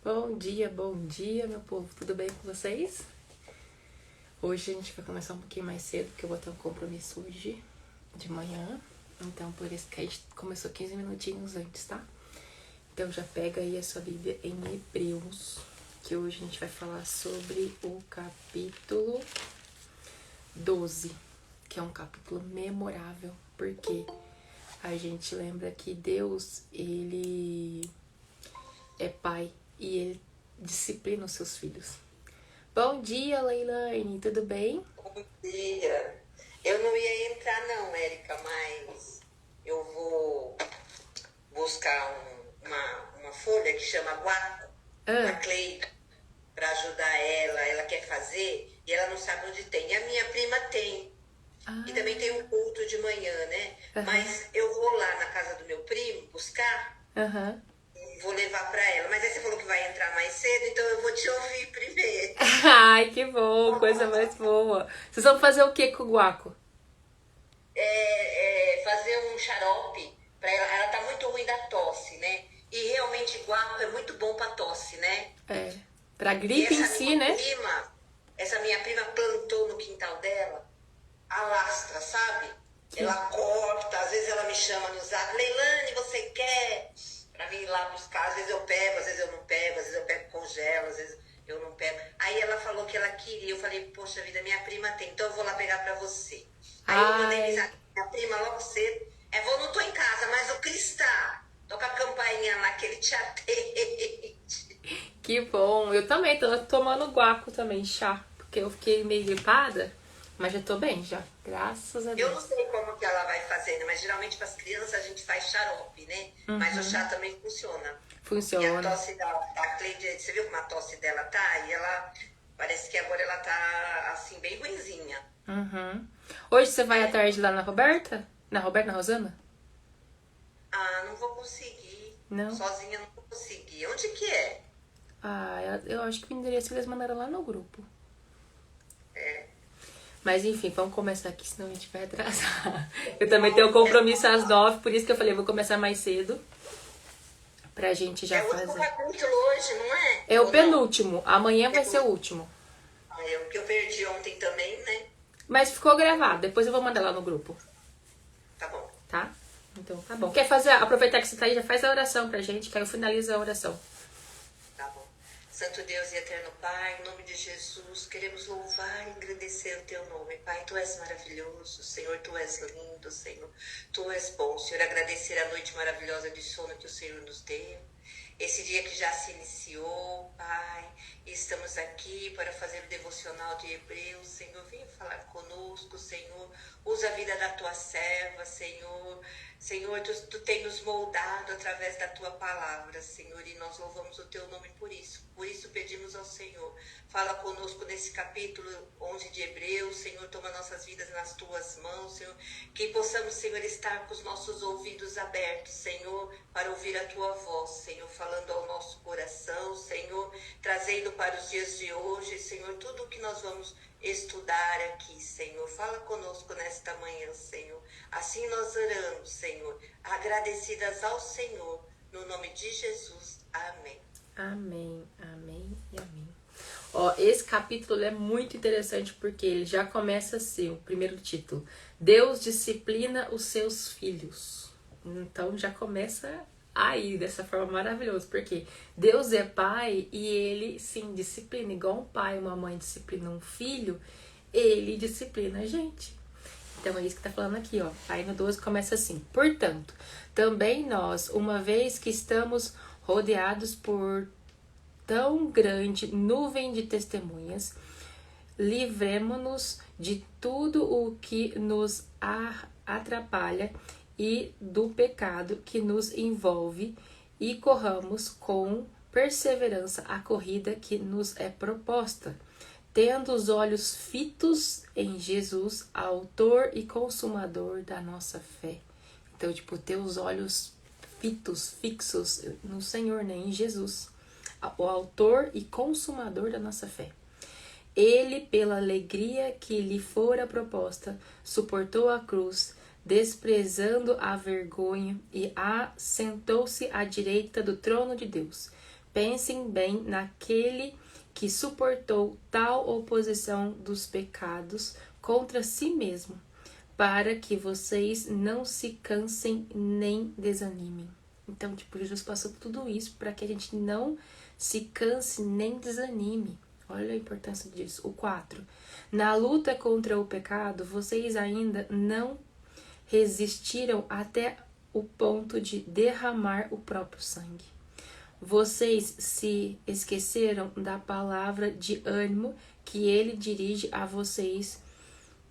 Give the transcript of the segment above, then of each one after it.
Bom dia, meu povo. Tudo bem com vocês? Hoje a gente vai começar um pouquinho mais cedo, porque eu vou ter um compromisso hoje de manhã. Então, por isso que a gente começou 15 minutinhos antes, tá? Então, já pega aí a sua Bíblia em Hebreus, que hoje a gente vai falar sobre o capítulo 12, que é um capítulo memorável, porque a gente lembra que Deus, Ele é pai e Ele disciplina os seus filhos. Bom dia, Leilane, tudo bem? Bom dia. Eu não ia entrar não, Érica, mas eu vou buscar uma folha que chama guaco, da Cleide, para ajudar ela. Ela quer fazer e ela não sabe onde tem. E a minha prima tem. E também tem um culto de manhã, né? Mas eu vou lá na casa do meu primo buscar. Vou levar para ela. Mas aí você falou que vai entrar mais cedo, então eu vou te ouvir primeiro. Ai, que bom, coisa mais boa. Vocês vão fazer o que com o guaco? Fazer um xarope para ela. Ela tá muito ruim da tosse, né? E realmente guaco é muito bom para tosse, né? Pra gripe em si, né? Essa minha prima plantou no quintal dela alastra, sabe? Ela corta, às vezes ela me chama no zap, Leilane, você quer? Pra vir lá buscar, às vezes eu pego, às vezes eu não pego, às vezes eu pego congelo, às vezes eu não pego. Aí ela falou que ela queria, eu falei, poxa vida, minha prima tem, então eu vou lá pegar pra você. Aí eu mandei mensagem pra minha prima logo cedo, não tô em casa, mas o Cris tá. Toca a campainha lá que ele te atende. Que bom, eu também tô tomando guaco também, chá, porque eu fiquei meio gripada, mas já tô bem já, graças a Deus. Eu não sei como que ela vai fazer, né? Mas geralmente para as crianças a gente faz xarope, né? Mas o chá também funciona. Funciona. E a tosse da Cleide, você viu como a tosse dela tá? E ela, parece que agora ela tá, assim, bem ruinzinha. Hoje você vai à tarde lá na Roberta? Na Rosana? Ah, não vou conseguir. Não? Sozinha não vou conseguir. Onde que é? Eu acho que o endereço eles mandaram lá no grupo. Mas enfim, vamos começar aqui, senão a gente vai atrasar. Eu também tenho um compromisso às 9, por isso que eu falei, vou começar mais cedo. Pra gente já fazer. É o último capítulo hoje, não é? É o penúltimo, amanhã vai ser o último. O que eu perdi ontem também, né? Mas ficou gravado, depois eu vou mandar lá no grupo. Tá bom. Tá? Então tá bom. Quer fazer, aproveitar que você tá aí, já faz a oração pra gente, que aí eu finalizo a oração. Tá bom. Santo Deus e eterno Pai, em nome de Jesus, queremos louvar e engrandecer o teu nome. Pai, tu és maravilhoso, Senhor, tu és lindo, Senhor, tu és bom. Senhor, agradecer a noite maravilhosa de sono que o Senhor nos deu. Esse dia que já se iniciou, Pai, e estamos aqui para fazer o devocional de Hebreus. Senhor, venha falar conosco, Senhor, usa a vida da tua serva, Senhor. Senhor, tu tem nos moldado através da tua palavra, Senhor, e nós louvamos o teu nome por isso. Por isso pedimos ao Senhor, fala conosco nesse capítulo 11 de Hebreus, Senhor, toma nossas vidas nas tuas mãos, Senhor, que possamos, Senhor, estar com os nossos ouvidos abertos, Senhor, para ouvir a tua voz, Senhor, falando ao nosso coração, Senhor, trazendo para os dias de hoje, Senhor, tudo o que nós vamos estudar aqui, Senhor. Fala conosco nesta manhã, Senhor. Assim nós oramos, Senhor, agradecidas ao Senhor, no nome de Jesus. Amém. Amém, amém e amém. Ó, esse capítulo é muito interessante porque ele já começa assim, o primeiro título. Deus disciplina os seus filhos. Então já começa aí, dessa forma maravilhosa, porque Deus é pai e ele, sim, disciplina. Igual um pai e uma mãe disciplinam um filho, ele disciplina a gente. Então é isso que tá falando aqui, ó. Aí no 12 começa assim. Portanto, também nós, uma vez que estamos rodeados por tão grande nuvem de testemunhas, livremo-nos de tudo o que nos atrapalha e do pecado que nos envolve e corramos com perseverança a corrida que nos é proposta, tendo os olhos fitos em Jesus, autor e consumador da nossa fé. Então, ter os olhos fixos no Senhor, né? Em Jesus, o autor e consumador da nossa fé. Ele, pela alegria que lhe fora proposta, suportou a cruz, desprezando a vergonha, e assentou-se à direita do trono de Deus. Pensem bem naquele que suportou tal oposição dos pecados contra si mesmo, para que vocês não se cansem nem desanimem. Então, Jesus passou tudo isso para que a gente não se canse nem desanime. Olha a importância disso. O 4. Na luta contra o pecado, vocês ainda não resistiram até o ponto de derramar o próprio sangue. Vocês se esqueceram da palavra de ânimo que ele dirige a vocês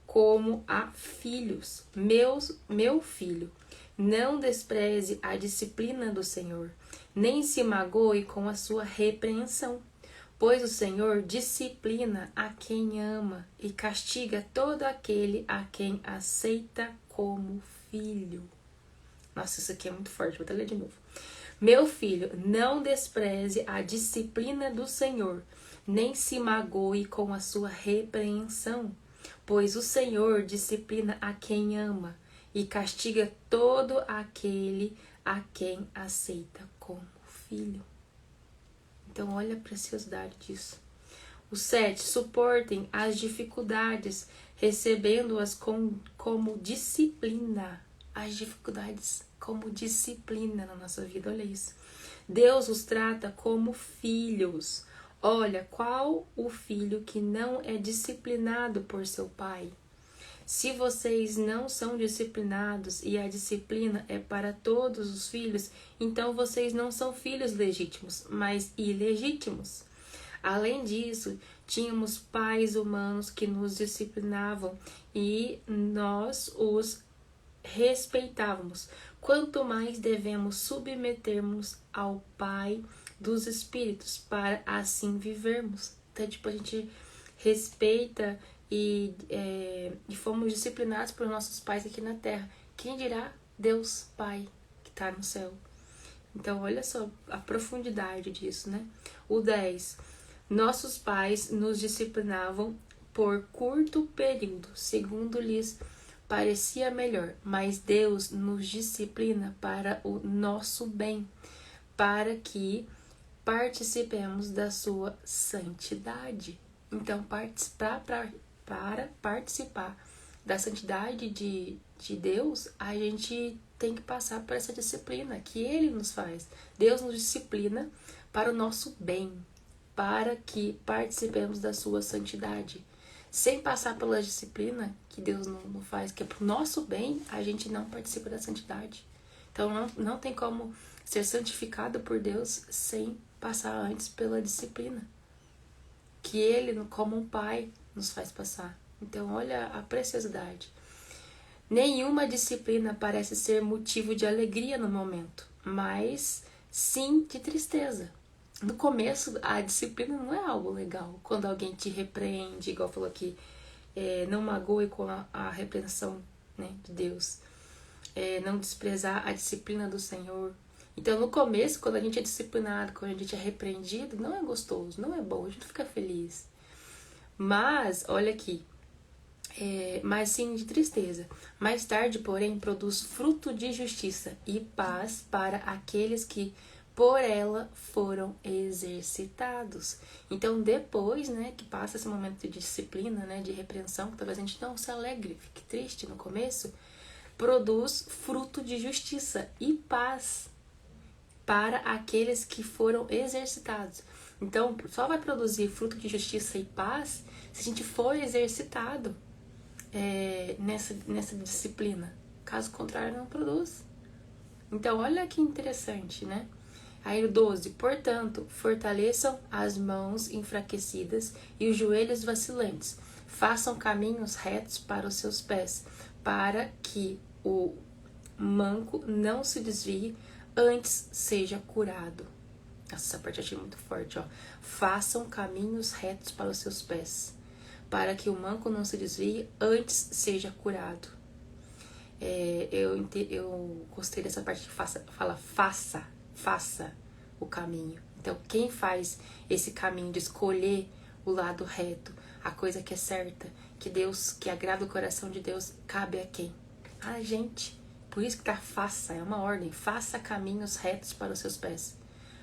como a filhos. Meu filho, não despreze a disciplina do Senhor, nem se magoe com a sua repreensão, pois o Senhor disciplina a quem ama e castiga todo aquele a quem aceita como filho. Nossa, isso aqui é muito forte, vou até ler de novo. Meu filho, não despreze a disciplina do Senhor, nem se magoe com a sua repreensão, pois o Senhor disciplina a quem ama e castiga todo aquele a quem aceita como filho. Então, olha a preciosidade disso. O 7. Suportem as dificuldades, recebendo-as como disciplina. As dificuldades como disciplina na nossa vida, olha isso. Deus os trata como filhos. Olha, qual o filho que não é disciplinado por seu pai? Se vocês não são disciplinados e a disciplina é para todos os filhos, então vocês não são filhos legítimos, mas ilegítimos. Além disso, tínhamos pais humanos que nos disciplinavam e nós os respeitávamos. Quanto mais devemos submetermos ao Pai dos Espíritos para assim vivermos. Então, a gente respeita e fomos disciplinados por nossos pais aqui na Terra. Quem dirá Deus Pai que está no céu? Então, olha só a profundidade disso, né? O 10. Nossos pais nos disciplinavam por curto período, segundo lhes parecia melhor, mas Deus nos disciplina para o nosso bem, para que participemos da sua santidade. Então, para participar da santidade de Deus, a gente tem que passar por essa disciplina que Ele nos faz. Deus nos disciplina para o nosso bem, para que participemos da sua santidade. Sem passar pela disciplina que Deus não faz, que é pro nosso bem, a gente não participa da santidade. Então não tem como ser santificado por Deus sem passar antes pela disciplina que Ele, como um pai, nos faz passar. Então olha a preciosidade. Nenhuma disciplina parece ser motivo de alegria no momento, mas sim de tristeza. No começo, a disciplina não é algo legal. Quando alguém te repreende, igual falou aqui, não magoe com a repreensão, né, de Deus. Não desprezar a disciplina do Senhor. Então, no começo, quando a gente é disciplinado, quando a gente é repreendido, não é gostoso, não é bom, a gente fica feliz. Mas, olha aqui, mas sim de tristeza. Mais tarde, porém, produz fruto de justiça e paz para aqueles que por ela foram exercitados. Então, depois, né, que passa esse momento de disciplina, né, de repreensão, que talvez a gente não se alegre, fique triste no começo, produz fruto de justiça e paz para aqueles que foram exercitados. Então, só vai produzir fruto de justiça e paz se a gente for exercitado nessa disciplina. Caso contrário, não produz. Então, olha que interessante, né? Aí o 12, portanto, fortaleçam as mãos enfraquecidas e os joelhos vacilantes. Façam caminhos retos para os seus pés, para que o manco não se desvie, antes seja curado. Essa parte eu achei muito forte, ó. Façam caminhos retos para os seus pés, para que o manco não se desvie, antes seja curado. Eu gostei dessa parte que fala faça o caminho. Então, quem faz esse caminho de escolher o lado reto, a coisa que é certa, que agrada o coração de Deus, cabe a quem? A gente. Por isso que tá faça, é uma ordem. Faça caminhos retos para os seus pés.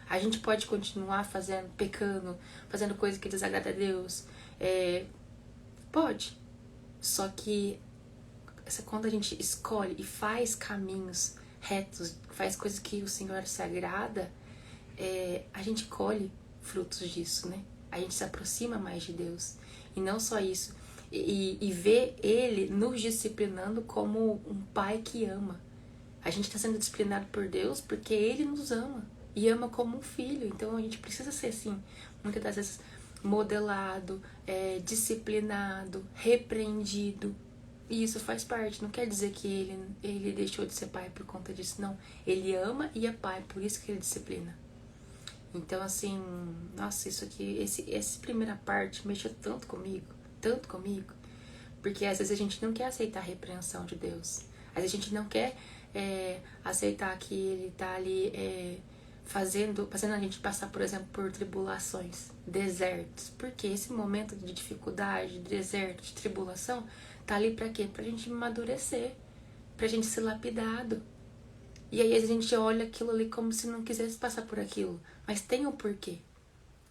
A gente pode continuar pecando, fazendo coisa que desagrada a Deus. Pode. Só que quando a gente escolhe e faz caminhos retos, faz coisas que o Senhor se agrada, a gente colhe frutos disso, né? A gente se aproxima mais de Deus. E não só isso. E vê Ele nos disciplinando como um pai que ama. A gente está sendo disciplinado por Deus porque Ele nos ama. E ama como um filho. Então a gente precisa ser assim, muitas das vezes, modelado, disciplinado, repreendido. E isso faz parte. Não quer dizer que ele deixou de ser pai por conta disso. Não. Ele ama e é pai. Por isso que ele disciplina. Então, assim, nossa, isso aqui, essa primeira parte mexeu tanto comigo, porque às vezes a gente não quer aceitar a repreensão de Deus, às vezes a gente não quer aceitar que Ele tá ali fazendo a gente passar, por exemplo, por tribulações, desertos, porque esse momento de dificuldade, de deserto, de tribulação, tá ali pra quê? Pra gente amadurecer, pra gente ser lapidado. E aí a gente olha aquilo ali como se não quisesse passar por aquilo. Mas tem um porquê.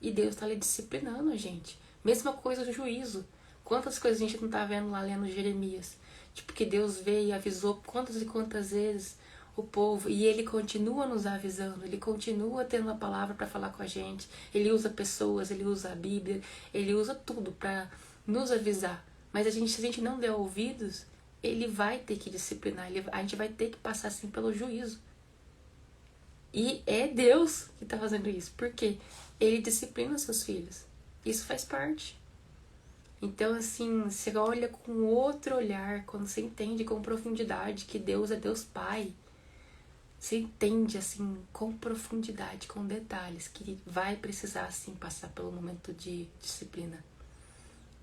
E Deus tá ali disciplinando a gente. Mesma coisa do juízo. Quantas coisas a gente não tá vendo lá lendo Jeremias? Tipo, que Deus veio e avisou quantas e quantas vezes o povo. E Ele continua nos avisando. Ele continua tendo a palavra para falar com a gente. Ele usa pessoas, Ele usa a Bíblia. Ele usa tudo para nos avisar. Mas se a gente não der ouvidos, Ele vai ter que disciplinar, a gente vai ter que passar assim pelo juízo. E é Deus que está fazendo isso, porque Ele disciplina os seus filhos. Isso faz parte. Então, assim, você olha com outro olhar, quando você entende com profundidade que Deus é Deus Pai. Você entende, assim, com profundidade, com detalhes, que vai precisar, assim, passar pelo momento de disciplina,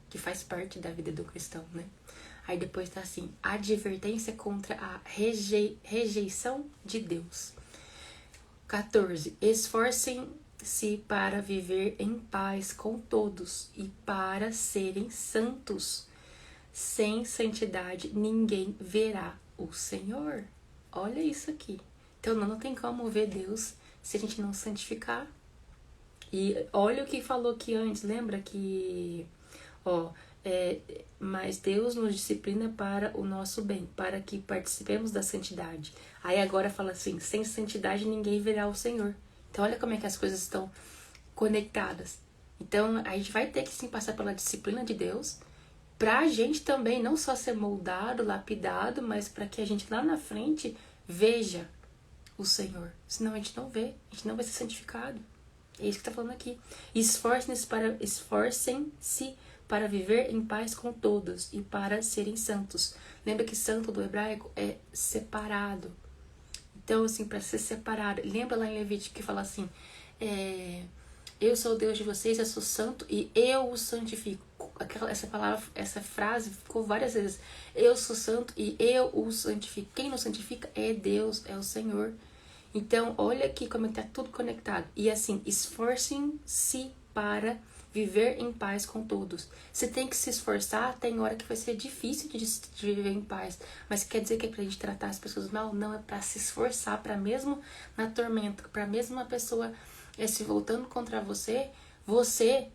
que faz parte da vida do cristão, né? Aí depois tá assim, advertência contra a rejeição de Deus. 14. Esforcem-se para viver em paz com todos e para serem santos. Sem santidade ninguém verá o Senhor. Olha isso aqui. Então não tem como ver Deus se a gente não santificar. E olha o que falou aqui antes, lembra que... mas Deus nos disciplina para o nosso bem, para que participemos da santidade. Aí agora fala assim, sem santidade ninguém verá o Senhor. Então olha como é que as coisas estão conectadas. Então a gente vai ter que sim passar pela disciplina de Deus, pra gente também não só ser moldado, lapidado, mas para que a gente lá na frente veja o Senhor. Senão a gente não vê, a gente não vai ser santificado. É isso que está falando aqui. Esforcem-se para viver em paz com todos e para serem santos. Lembra que santo do hebraico é separado. Então, assim, para ser separado. Lembra lá em Levítico que fala assim, eu sou o Deus de vocês, eu sou santo e eu os santifico. Essa frase ficou várias vezes. Eu sou santo e eu os santifico. Quem nos santifica é Deus, é o Senhor. Então, olha aqui como está tudo conectado. E assim, esforcem-se para viver em paz com todos. Você tem que se esforçar, tem hora que vai ser difícil de viver em paz. Mas quer dizer que é pra gente tratar as pessoas mal? Não, é pra se esforçar, pra mesmo na tormenta, pra mesmo uma pessoa se voltando contra você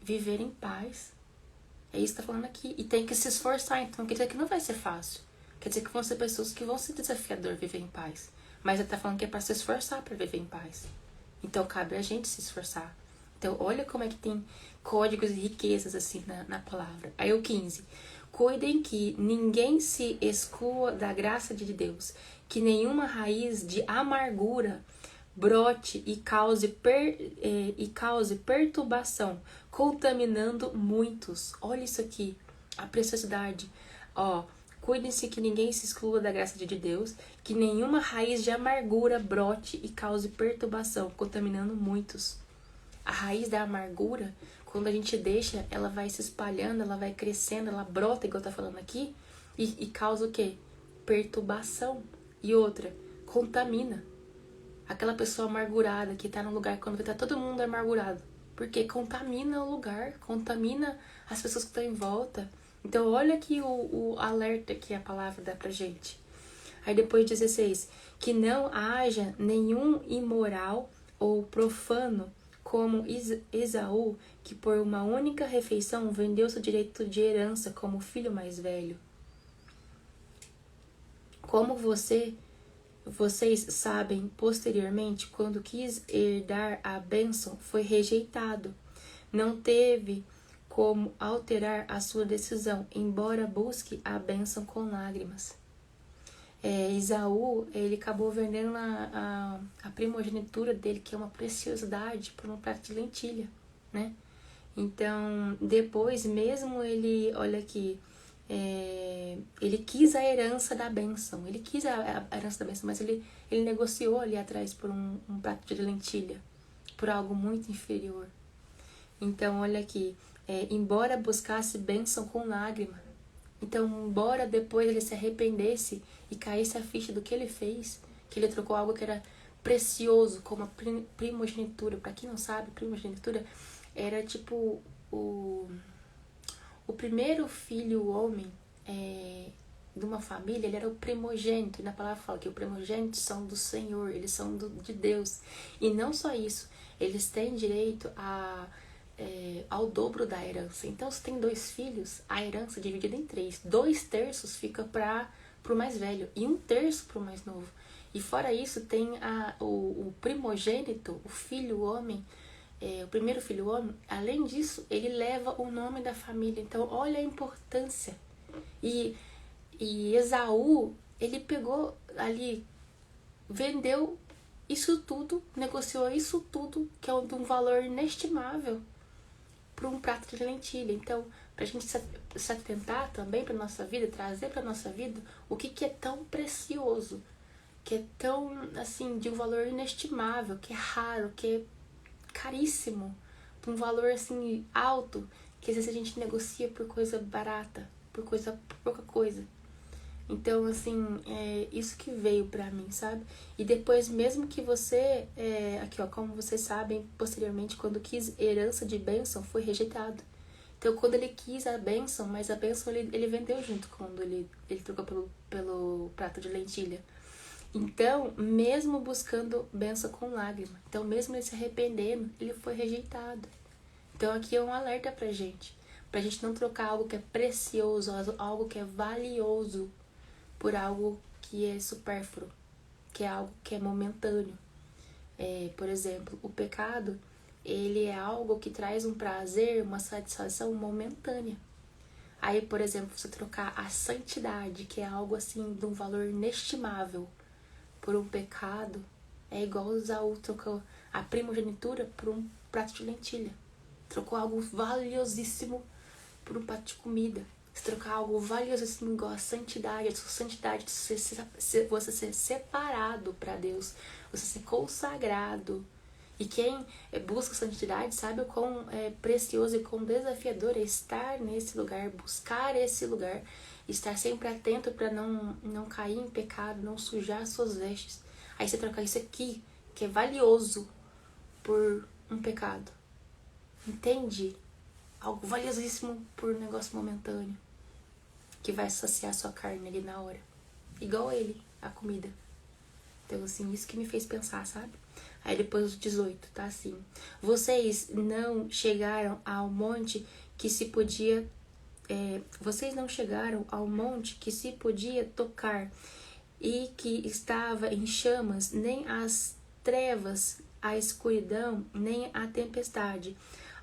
viver em paz. É isso que tá falando aqui. E tem que se esforçar, então quer dizer que não vai ser fácil. Quer dizer que vão ser pessoas que vão ser desafiador viver em paz. Mas ele tá falando que é pra se esforçar pra viver em paz. Então cabe a gente se esforçar. Então olha como é que tem códigos e riquezas assim na palavra. Aí o 15. Cuidem que ninguém se exclua da graça de Deus, que nenhuma raiz de amargura brote e cause perturbação, contaminando muitos. Olha isso aqui, a preciosidade. Cuidem-se que ninguém se exclua da graça de Deus, que nenhuma raiz de amargura brote e cause perturbação, contaminando muitos. A raiz da amargura, quando a gente deixa, ela vai se espalhando, ela vai crescendo, ela brota, igual tá falando aqui, e causa o quê? Perturbação. E outra, contamina. Aquela pessoa amargurada que tá num lugar quando tá todo mundo amargurado. Porque contamina o lugar, contamina as pessoas que estão em volta. Então olha aqui o alerta que a palavra dá pra gente. Aí depois 16, que não haja nenhum imoral ou profano, como Esaú, que por uma única refeição vendeu seu direito de herança como filho mais velho. Como vocês sabem, posteriormente, quando quis herdar a bênção, foi rejeitado. Não teve como alterar a sua decisão, embora busque a bênção com lágrimas. Esaú, ele acabou vendendo a primogenitura dele, que é uma preciosidade, por um prato de lentilha, né? Então, depois mesmo ele, olha aqui, ele quis a herança da bênção, ele quis a herança da bênção, mas ele negociou ali atrás por um prato de lentilha, por algo muito inferior. Então, olha aqui, embora buscasse bênção com lágrima, então, embora depois ele se arrependesse e caísse a ficha do que ele fez, que ele trocou algo que era precioso, como a primogenitura. Para quem não sabe, primogenitura era tipo o primeiro filho homem de uma família, ele era o primogênito. E na palavra fala que os primogênitos são do Senhor, eles são de Deus. E não só isso, eles têm direito ao dobro da herança. Então, se tem 2 filhos, a herança é dividida em 3. 2/3 fica pro mais velho e 1/3 pro mais novo. E fora isso, tem o primogênito, o filho homem, o primeiro filho homem. Além disso, ele leva o nome da família. Então, olha a importância. E Esaú, ele pegou ali, vendeu isso tudo, negociou isso tudo, que é de um valor inestimável, para um prato de lentilha. Então, para a gente se atentar também para nossa vida, trazer para nossa vida o que é tão precioso, que é tão, assim, de um valor inestimável, que é raro, que é caríssimo, de um valor, assim, alto, que às vezes a gente negocia por coisa barata, por pouca coisa. Então, assim, isso que veio pra mim, sabe? E depois, mesmo que você, aqui ó, como vocês sabem, posteriormente, quando quis herança de bênção, foi rejeitado. Então, quando ele quis a bênção, mas a bênção ele vendeu junto quando ele trocou pelo prato de lentilha. Então, mesmo buscando bênção com lágrima, então mesmo ele se arrependendo, ele foi rejeitado. Então, aqui é um alerta pra gente não trocar algo que é precioso, algo que é valioso, por algo que é supérfluo, que é algo que é momentâneo. Por exemplo, o pecado, ele é algo que traz um prazer, uma satisfação momentânea. Aí, por exemplo, você trocar a santidade, que é algo assim de um valor inestimável, por um pecado, é igual o Esaú trocou a primogenitura por um prato de lentilha. Trocou algo valiosíssimo por um prato de comida. Você trocar algo valiosíssimo igual a santidade, a sua santidade, você ser separado para Deus, você ser consagrado. E quem busca santidade sabe o quão precioso e quão desafiador é estar nesse lugar, buscar esse lugar, estar sempre atento para não cair em pecado, não sujar suas vestes. Aí você trocar isso aqui, que é valioso, por um pecado. Entende? Algo valiosíssimo por um negócio momentâneo, que vai saciar sua carne ali na hora. Igual ele, a comida. Então, assim, isso que me fez pensar, sabe? Aí depois o 18, tá assim. Vocês não chegaram ao monte que se podia... vocês não chegaram ao monte que se podia tocar e que estava em chamas, nem as trevas, a escuridão, nem a tempestade,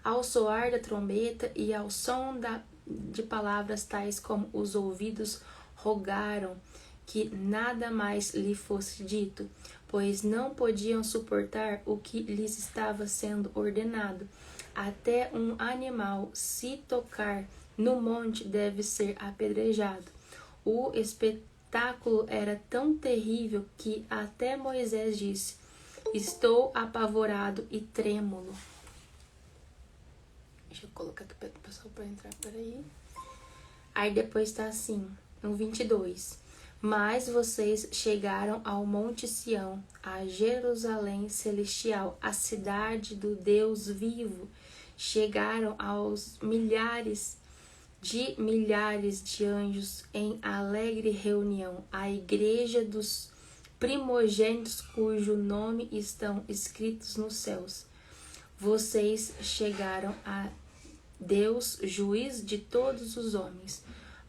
ao soar da trombeta e ao som de palavras tais como os ouvidos rogaram que nada mais lhe fosse dito, pois não podiam suportar o que lhes estava sendo ordenado. Até um animal, se tocar no monte, deve ser apedrejado. O espetáculo era tão terrível que até Moisés disse: estou apavorado e trêmulo. Deixa eu colocar aqui para o pessoal para entrar, peraí. Aí depois tá assim, no 22. Mas vocês chegaram ao Monte Sião, a Jerusalém celestial, a cidade do Deus vivo. Chegaram aos milhares de anjos em alegre reunião, a igreja dos primogênitos cujo nome estão escritos nos céus. Vocês chegaram a Deus, juiz de todos os homens,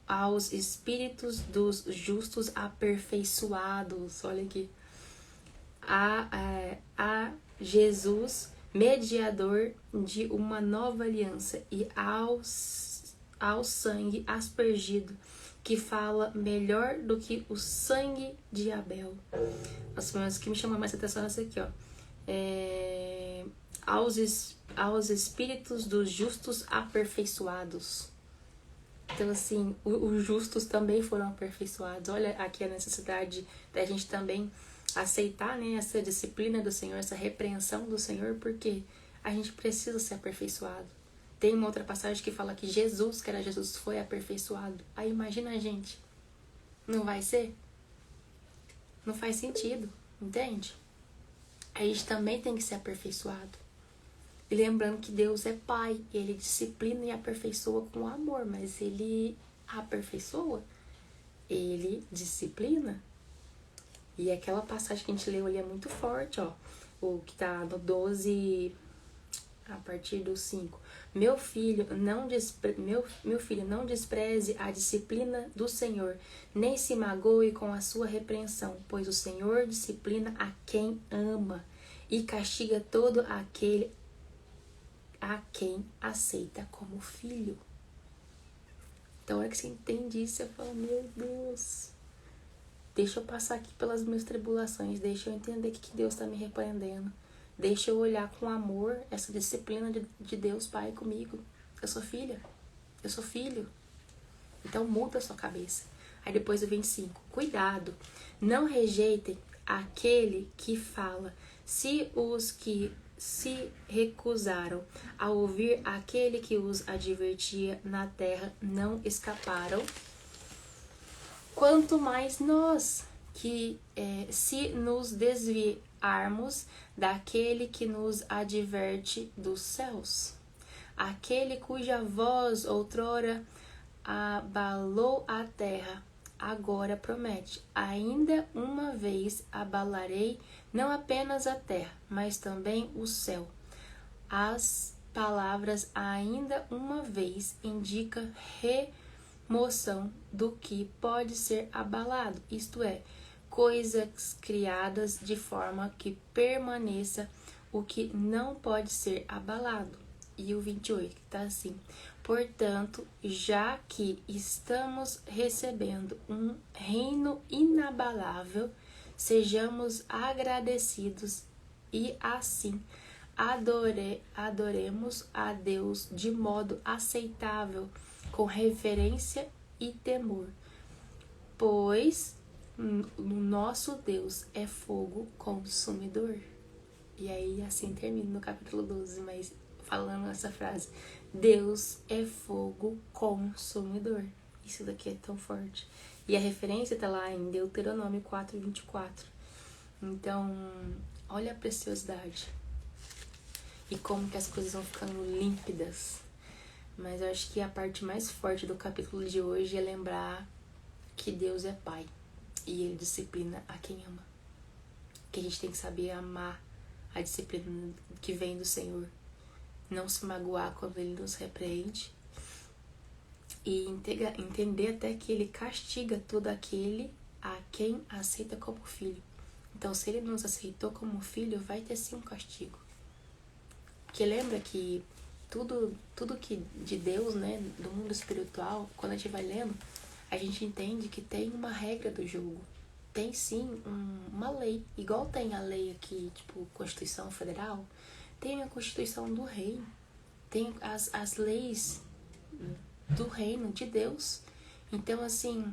aos espíritos dos justos aperfeiçoados. Olha aqui. A Jesus, mediador de uma nova aliança, e ao sangue aspergido, que fala melhor do que o sangue de Abel. As que me chamam mais atenção é essa aqui, ó. Aos espíritos dos justos aperfeiçoados. Então, assim, os justos também foram aperfeiçoados. Olha aqui a necessidade da gente também aceitar, né, essa disciplina do Senhor, essa repreensão do Senhor, porque a gente precisa ser aperfeiçoado. Tem uma outra passagem que fala que Jesus, que era Jesus, foi aperfeiçoado. Aí imagina a gente. Não vai ser? Não faz sentido, entende? A gente também tem que ser aperfeiçoado. E lembrando que Deus é Pai, Ele disciplina e aperfeiçoa com amor, mas Ele aperfeiçoa, Ele disciplina. E aquela passagem que a gente leu ali é muito forte, ó. O que tá no 12, a partir do 5. Meu filho, não despreze a disciplina do Senhor, nem se magoe com a sua repreensão, pois o Senhor disciplina a quem ama e castiga todo aquele a quem aceita como filho. Então, é que você entende isso, você fala, meu Deus, deixa eu passar aqui pelas minhas tribulações, deixa eu entender que Deus está me repreendendo, deixa eu olhar com amor essa disciplina de Deus Pai comigo. Eu sou filha, eu sou filho. Então muda a sua cabeça. Aí depois o 25, cuidado, não rejeitem aquele que fala, se os que se recusaram a ouvir aquele que os advertia na terra não escaparam, quanto mais nós, que se nos desviarmos daquele que nos adverte dos céus, aquele cuja voz outrora abalou a terra, agora promete, ainda uma vez abalarei não apenas a terra, mas também o céu. As palavras ainda uma vez indica remoção do que pode ser abalado, isto é, coisas criadas de forma que permaneça o que não pode ser abalado. E o 28, que está assim, portanto, já que estamos recebendo um reino inabalável, sejamos agradecidos e assim adoremos a Deus de modo aceitável, com reverência e temor, pois o nosso Deus é fogo consumidor. E aí assim termina no capítulo 12, mas falando essa frase, Deus é fogo consumidor. Isso daqui é tão forte. E a referência tá lá em Deuteronômio 4:24. Então, olha a preciosidade. E como que as coisas vão ficando límpidas. Mas eu acho que a parte mais forte do capítulo de hoje é lembrar que Deus é Pai. E Ele disciplina a quem ama. Que a gente tem que saber amar a disciplina que vem do Senhor. Não se magoar quando Ele nos repreende. E entender até que Ele castiga todo aquele a quem aceita como filho. Então, se Ele nos aceitou como filho, vai ter sim um castigo. Porque lembra que tudo que de Deus, né, do mundo espiritual, quando a gente vai lendo, a gente entende que tem uma regra do jogo. Tem sim uma lei. Igual tem a lei aqui, tipo, Constituição Federal, tem a Constituição do Reino. Tem as leis do reino de Deus. Então, assim,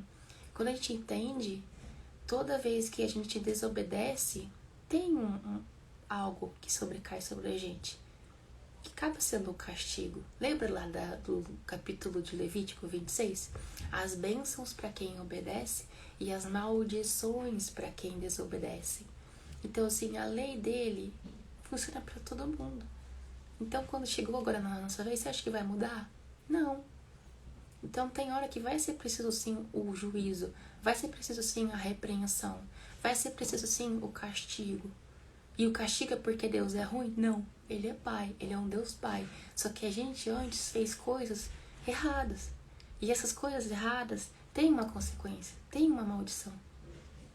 quando a gente entende, toda vez que a gente desobedece, tem algo que sobrecai sobre a gente, que acaba sendo um castigo. Lembra lá do capítulo de Levítico 26? As bênçãos para quem obedece e as maldições para quem desobedece. Então, assim, a lei dele funciona para todo mundo. Então, quando chegou agora na nossa vez, você acha que vai mudar? Não. Então tem hora que vai ser preciso sim o juízo, vai ser preciso sim a repreensão, vai ser preciso sim o castigo. E o castigo é porque Deus é ruim? Não, Ele é Pai, Ele é um Deus Pai. Só que a gente antes fez coisas erradas. E essas coisas erradas têm uma consequência, têm uma maldição.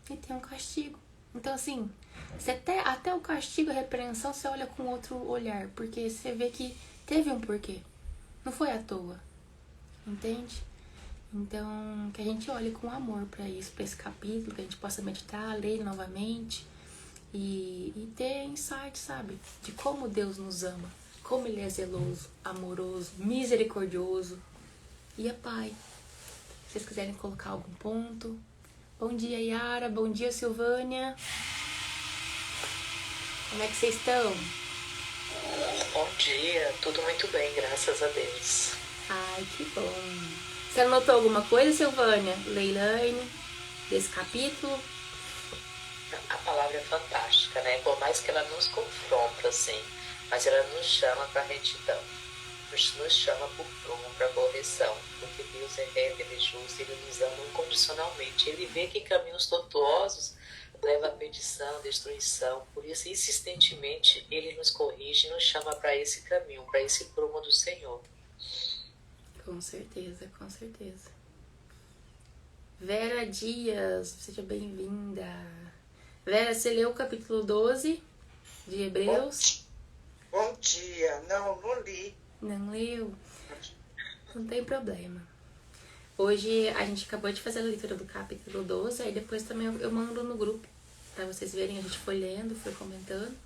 E tem um castigo. Então assim, você até o castigo, a repreensão, você olha com outro olhar. Porque você vê que teve um porquê. Não foi à toa. Entende? Então, que a gente olhe com amor para isso, para esse capítulo, que a gente possa meditar, ler novamente e ter insight, sabe? De como Deus nos ama, como Ele é zeloso, amoroso, misericordioso e é Pai. Se vocês quiserem colocar algum ponto. Bom dia, Yara. Bom dia, Silvânia. Como é que vocês estão? Bom dia, tudo muito bem, graças a Deus. Ai, que bom. Você anotou alguma coisa, Silvânia? Leilane, desse capítulo? A palavra é fantástica, né? Por mais que ela nos confronta, assim, mas ela nos chama para retidão, nos chama por prumo, para correção, porque Deus é reto, Ele é justo, Ele nos ama incondicionalmente. Ele vê que caminhos tortuosos levam à perdição, destruição, por isso, insistentemente, Ele nos corrige e nos chama para esse caminho, para esse prumo do Senhor. Com certeza, com certeza. Vera Dias, seja bem-vinda. Vera, você leu o capítulo 12 de Hebreus? Bom dia. Não li. Não leu? Não tem problema. Hoje a gente acabou de fazer a leitura do capítulo 12, aí depois também eu mando no grupo, pra vocês verem, a gente foi lendo, foi comentando.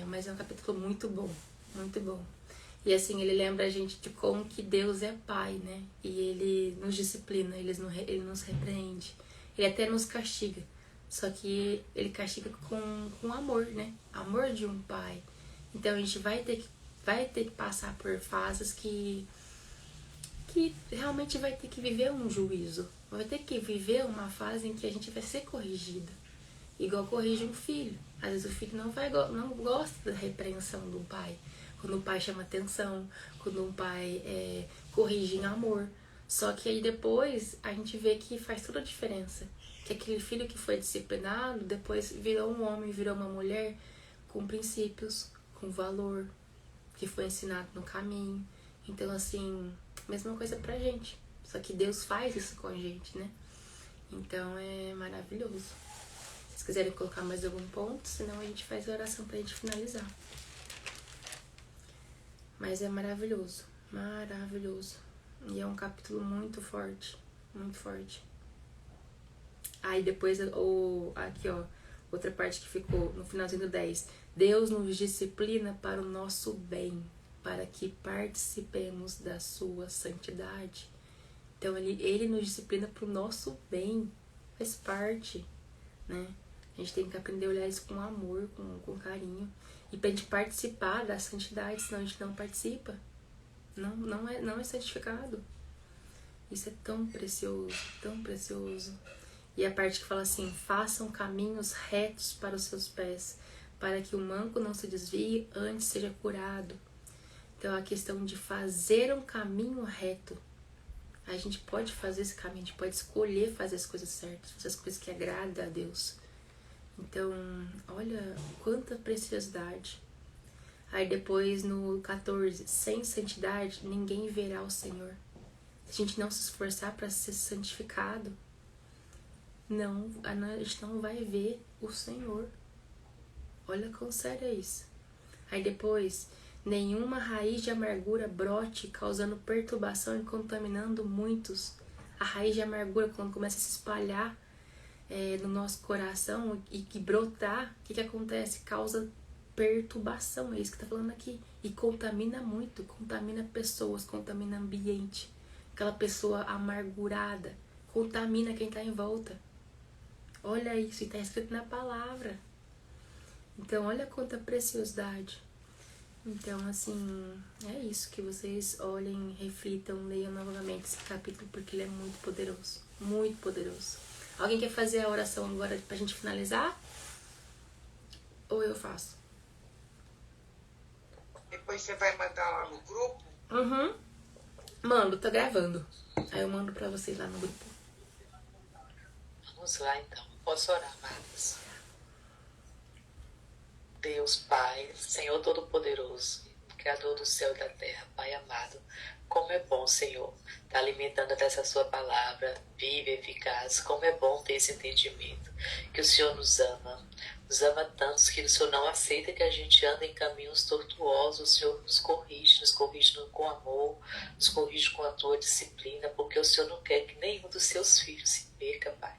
Mas é um capítulo muito bom, muito bom. E assim, ele lembra a gente de como que Deus é Pai, né? E Ele nos disciplina, Ele nos repreende. Ele até nos castiga. Só que Ele castiga com amor, né? Amor de um Pai. Então a gente vai ter que passar por fases que realmente vai ter que viver um juízo. Vai ter que viver uma fase em que a gente vai ser corrigida. Igual corrige um filho. Às vezes o filho não gosta da repreensão do pai. Quando o pai chama atenção, quando um pai corrige em amor. Só que aí depois a gente vê que faz toda a diferença. Que aquele filho que foi disciplinado, depois virou um homem, virou uma mulher com princípios, com valor, que foi ensinado no caminho. Então assim, mesma coisa pra gente. Só que Deus faz isso com a gente, né? Então é maravilhoso. Se vocês quiserem colocar mais algum ponto, senão a gente faz a oração pra gente finalizar. Mas é maravilhoso, maravilhoso. E é um capítulo muito forte, muito forte. Aí depois, aqui ó, outra parte que ficou no finalzinho do 10. Deus nos disciplina para o nosso bem, para que participemos da sua santidade. Então ele nos disciplina para o nosso bem, faz parte, né? A gente tem que aprender a olhar isso com amor, com carinho. E pra gente participar da santidade, senão a gente não participa. Não é santificado. Isso é tão precioso, tão precioso. E a parte que fala assim, façam caminhos retos para os seus pés, para que o manco não se desvie, antes seja curado. Então a questão de fazer um caminho reto. A gente pode fazer esse caminho, a gente pode escolher fazer as coisas certas, fazer as coisas que agradam a Deus. Então, olha quanta preciosidade. Aí depois no 14, sem santidade ninguém verá o Senhor. Se a gente não se esforçar para ser santificado, a gente não vai ver o Senhor. Olha quão sério é isso. Aí depois, nenhuma raiz de amargura brote, causando perturbação e contaminando muitos. A raiz de amargura, quando começa a se espalhar no nosso coração e que brotar, o que acontece? Causa perturbação, é isso que tá falando aqui. E contamina muito, contamina pessoas, contamina ambiente. Aquela pessoa amargurada contamina quem tá em volta. Olha isso, e tá escrito na palavra. Então, olha quanta preciosidade. Então, assim, é isso, que vocês olhem, reflitam, leiam novamente esse capítulo, porque ele é muito poderoso, muito poderoso. Alguém quer fazer a oração agora pra gente finalizar? Ou eu faço? Depois você vai mandar lá no grupo? Uhum. Mando, tô gravando. Aí eu mando pra vocês lá no grupo. Vamos lá então. Posso orar, amadas? Deus Pai, Senhor Todo-Poderoso, Criador do céu e da terra, Pai amado, como é bom, Senhor, estar alimentando dessa sua palavra viva e eficaz. Como é bom ter esse entendimento, que o Senhor nos ama tanto que o Senhor não aceita que a gente ande em caminhos tortuosos. O Senhor nos corrige com amor, nos corrige com a tua disciplina, porque o Senhor não quer que nenhum dos seus filhos se perca, Pai.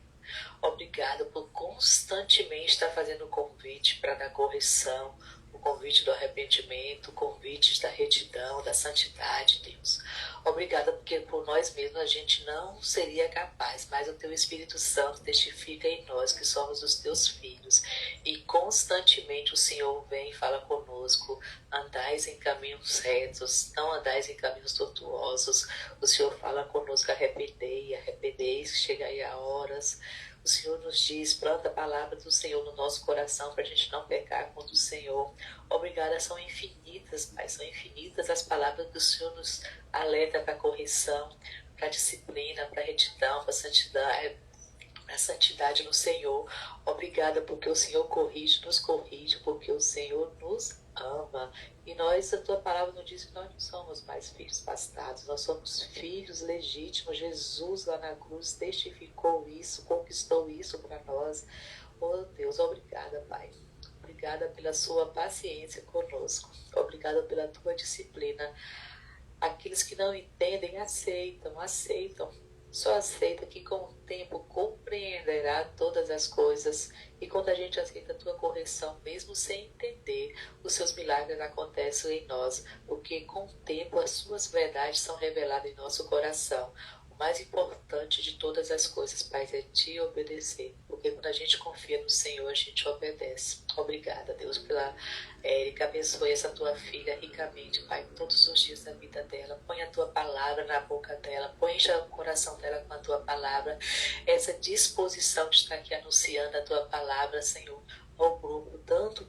Obrigada por constantemente estar fazendo o convite para dar correção, o convite do arrependimento, o convite da retidão, da santidade, Deus. Obrigada porque por nós mesmos a gente não seria capaz, mas o Teu Espírito Santo testifica em nós que somos os Teus filhos. E constantemente o Senhor vem e fala conosco: andais em caminhos retos, não andais em caminhos tortuosos. O Senhor fala conosco: arrependeis, que chegai a horas. O Senhor nos diz, planta a palavra do Senhor no nosso coração para a gente não pecar contra o Senhor. Obrigada, são infinitas, Pai, são infinitas as palavras que o Senhor nos alerta para a correção, para a disciplina, para a retidão, para a santidade no Senhor. Obrigada porque o Senhor nos corrige, porque o Senhor nos ama. E nós, a tua palavra nos diz que nós não somos mais filhos bastardos, nós somos filhos legítimos. Jesus lá na cruz testificou isso, conquistou isso para nós. Oh Deus, obrigada, Pai. Obrigada pela sua paciência conosco. Obrigada pela tua disciplina. Aqueles que não entendem, aceitam. Só aceita que com o tempo compreenderá todas as coisas. E quando a gente aceita a tua correção, mesmo sem entender, os seus milagres acontecem em nós, porque com o tempo as suas verdades são reveladas em nosso coração. O mais importante de todas as coisas, Pai, é te obedecer, porque quando a gente confia no Senhor, a gente obedece. Obrigada, Deus, pela Érica. Abençoe essa tua filha ricamente, Pai, todos os dias da vida dela. Põe a tua palavra na boca dela, põe o coração dela com a tua palavra, essa disposição de estar aqui anunciando a tua palavra, Senhor, ao grupo, dando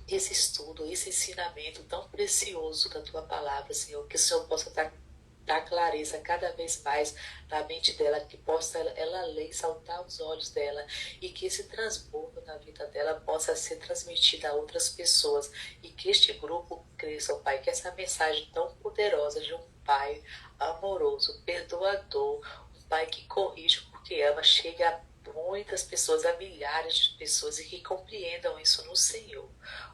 esse estudo, esse ensinamento tão precioso da tua palavra, Senhor, que o Senhor possa dar clareza cada vez mais na mente dela, que possa ela ler, saltar os olhos dela, e que esse transbordo na vida dela possa ser transmitido a outras pessoas, e que este grupo cresça, oh Pai, que essa mensagem tão poderosa de um Pai amoroso, perdoador, um Pai que corrige porque ama, chegue a muitas pessoas, a milhares de pessoas, e que compreendam isso no Senhor.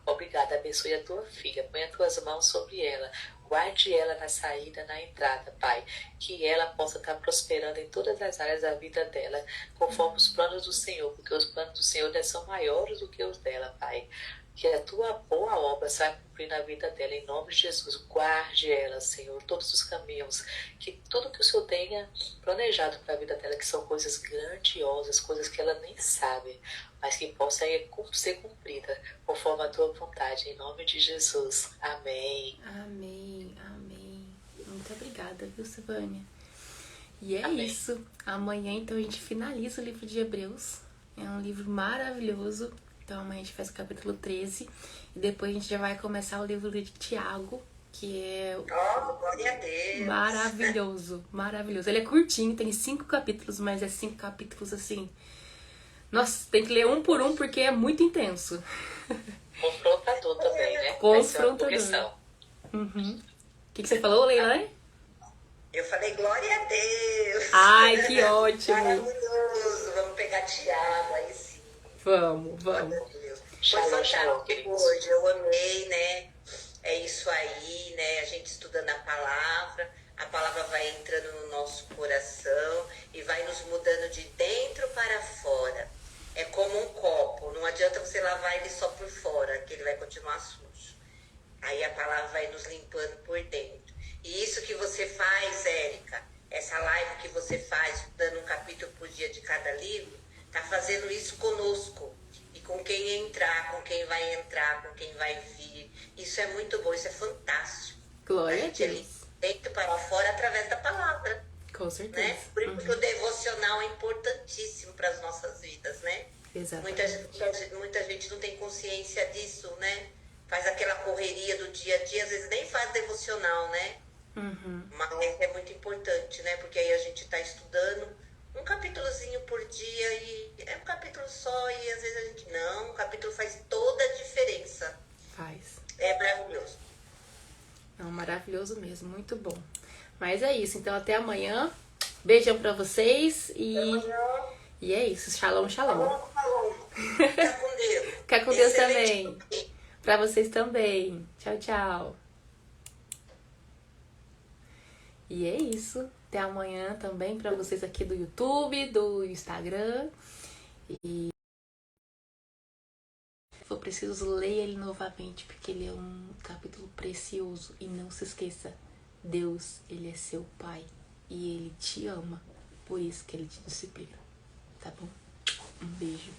Obrigada, abençoe a tua filha, põe as tuas mãos sobre ela, guarde ela na saída, na entrada, Pai, que ela possa estar prosperando em todas as áreas da vida dela, conforme os planos do Senhor, porque os planos do Senhor são maiores do que os dela, Pai. Que a tua boa obra se vai cumprir na vida dela, em nome de Jesus. Guarde ela, Senhor, todos os caminhos, que tudo que o Senhor tenha planejado para a vida dela, que são coisas grandiosas, coisas que ela nem sabe, mas que possa ser cumprida conforme a tua vontade, em nome de Jesus. Amém. Amém, amém. Muito obrigada, viu, Silvânia? E é Amém. isso. Amanhã, então, a gente finaliza o livro de Hebreus. É um livro maravilhoso. Então, amanhã a gente faz o capítulo 13. E depois a gente já vai começar o livro de Tiago, que é Oh, glória a Deus. maravilhoso, maravilhoso. Ele é curtinho, tem 5 capítulos, mas é 5 capítulos assim. Nossa, tem que ler um por um porque é muito intenso. Confrontador também, né? Confrontador. Vai ser uma Uhum. O que você falou, Leilani? Eu falei, glória a Deus. Ai, que ótimo. Maravilhoso. Vamos pegar Tiago, aí sim. Vamos. Glória a Deus. Foi Shalom, shalom, fantástico queridos. hoje, eu amei, né? É isso aí, né? A gente estudando a palavra vai entrando no nosso coração e vai nos mudando de dentro para fora. É como um copo, não adianta você lavar ele só por fora, que ele vai continuar sujo. Aí a palavra vai nos limpando por dentro. E isso que você faz, Érica, essa live que você faz, dando um capítulo por dia de cada livro, tá fazendo isso conosco. E com quem entrar, com quem vai entrar, com quem vai vir. Isso é muito bom, isso é fantástico. Glória a gente Deus. dentro para fora através da palavra, Com certeza. né? Por isso que o devocional é importantíssimo para as nossas vidas, né? Exatamente. Muita gente não tem consciência disso, né? Faz aquela correria do dia a dia, às vezes nem faz devocional, né? Mas é muito importante, né? Porque aí a gente está estudando um capítulozinho por dia e é um capítulo só e às vezes a gente não, um capítulo faz toda a diferença. Faz. É maravilhoso. Não, maravilhoso mesmo, muito bom. Mas é isso, então até amanhã. Beijão pra vocês e é isso. Shalom, shalom. Fica com Deus. Fica com Deus Excelente. também. Pra vocês também. Tchau, tchau. E é isso. Até amanhã também pra vocês aqui do YouTube, do Instagram. E se for preciso, leia ele novamente, porque ele é um capítulo precioso. E não se esqueça, Deus, ele é seu Pai. E ele te ama. Por isso que ele te disciplina. Tá bom? Um beijo.